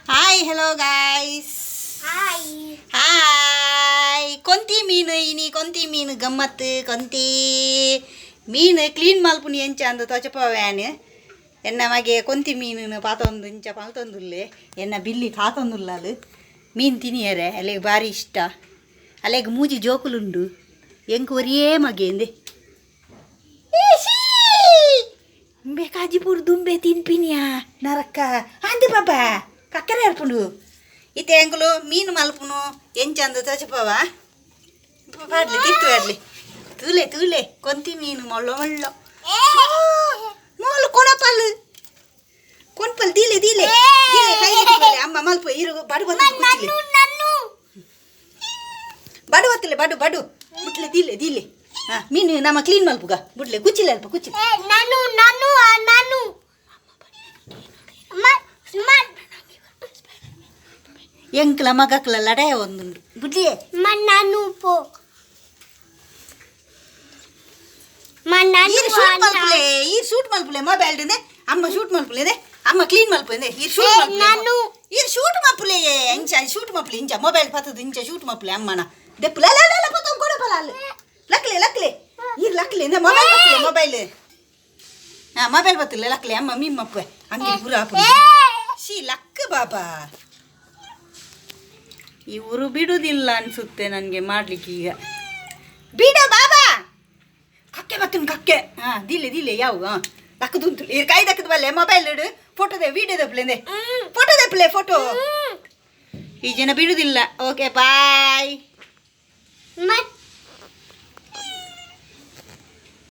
Hi hello guys. Hi Konti ಮೀನು ಇನಿ ಕೊಂತಿ ಮೀನು ಗಮ್ಮತ್ತು ಕೊಂತಿ ಮೀನು ಕ್ಲೀನ್ ಮಲ್ಪುನಿ ಎಂಚ ಅಂದು ತೊಚಪವ್ಯಾನ್ ಎನ್ನ ಮಗೆ ಕೊಂತಿ ಮೀನು ಪಾತೊಂದು ಇಂಚ ಪಾಲ್ತೊಂದುಲ್ಲೆ ಎನ್ನ ಬಿಲ್ಲಿ ಕಾತೊಂದುಲ್ಲಾಲು ಮೀನು ತಿನಿಯರೆ ಅಲ್ಲಿಗೆ ಭಾರಿ ಇಷ್ಟ. ಅಲ್ಲಿಗೆ ಮೂಜಿ ಜೋಕುಲುಂಡು ಎಂಕು ಒರಿಯೇ ಮಗೇಂದೆ ಬೇಕಾಜಿಪುರ್ ದುಂಬೆ ತಿನ್ಪಿನಿಯಾ ನರಕ್ಕ ಅಂದು ಬಾಬಾ ಕಕ್ಕರೆ ಅರ್ಪುಂಡು ಇತ್ತೆ ಎಂಕುಲು ಮೀನು ಮಲ್ಪುನು ಎಂಚಂದು ತಚಪವ ಪಾಡ್ಲಿ ತಿತ್ತು ಆಡ್ಲಿ ತೂಲೆ ತೂಲೆ ಕೊಂತಿ ಮೀನು ಮೊಳ್ಳ ಮೊಳ್ಳ ಮೊಳ್ಳು ಕೊಣಪಲ್ಲು ಕೊಣಪಲ್ ದೀಲೆ ದೀಲೆ ದೀಲೆ ಕೈ ಹಿಡಿಬಲೆ ಅಮ್ಮ ಮಲ್ಪ ಇರು ಬಡು ಬತ್ತಲೆ ಬಡು ಬತ್ತಲೆ ಬಡು ಬಡು ಬಿಟ್ಲೆ ದೀಲೆ ದೀಲೆ ಹಾಂ ಮೀನು ನಮ್ಮ ಕ್ಲೀನ್ ಮಲ್ಪುಗ ಬಿಡ್ಲೆ ಕುಚ್ಚಿಲ್ಲ ಅಲ್ಪ ಕುಚ್ಚಿ ನಾನು ನಾನು ನಾನು ಎಂಕ್ಲ ಮಗಕ್ಲ ಲಡಾಯ ಒಂದುಂಡು ಬುಡ್ಲಿಯೇ ನಾನು ಪೋ ಈ ಶೂಟ್ ಮಲ್ಪುಲೆ ಮೊಬೈಲ್ ಅಮ್ಮ ಶೂಟ್ ಮಲ್ಪುಲೆ ಅಮ್ಮ ಕ್ಲೀನ್ ಮಲ್ಪುಲೆ ಈ ಶೂಟ್ ನಾನು ಈ ಶೂಟ್ ಮಲ್ಪುಲೆ ಇಂಚ ಶೂಟ್ ಮಲ್ಪುಲೆ ಇಂಚ ಮೊಬೈಲ್ ಪತ್ತದ ಇಂಚ ಶೂಟ್ ಮಲ್ಪುಲೆ ಅಮ್ಮನ ದೆಪ್ಪುಲೆ ಅಲ್ಲ ಪತ್ತ ಕೊಡಬಲ್ಲ ಅಲ್ಲಿ ಲಕ್ಲೆ ಲಕ್ಲೆ ಈ ಲಕ್ಲೆ ಮೊಬೈಲ್ ಬತ್ತಲೆ ಮೊಬೈಲ್ ಹಾಂ ಮೊಬೈಲ್ ಬತ್ತಲೆ ಲಕ್ಲೆ ಅಮ್ಮ ಮೀಮ್ಮಪ್ಪ ಅಂಗಡಿ ಪುರ ಹಾಪು ಶೀ ಲಕ್ ಬಾಬಾ ಇವರು ಬಿಡುವುದಿಲ್ಲ ಅನಿಸುತ್ತೆ ನನಗೆ ಮಾಡಲಿಕ್ಕೆ ಈಗ ಬಿಡ ಬಾಬಾ ಕಕ್ಕೆ ಬತ್ತನ ಕಕ್ಕೆ ಹಾಂ ದಿಲೆ ದಿಲೆ ಯಾವ ಹಾಂ ದಕ್ಕದುಂಟು ಈ ಕೈ ದಕ್ಕದ ಬಲ್ಲೆ ಮೊಬೈಲ್ ಇಡು ಫೋಟೋದೆ ವೀಡಿಯೋ ದಪ್ಪಲೆ ಫೋಟೋ ದಪ್ಪಲೆ ಫೋಟೋ ಈ ಜನ ಬಿಡುವುದಿಲ್ಲ. ಓಕೆ ಬಾಯ್.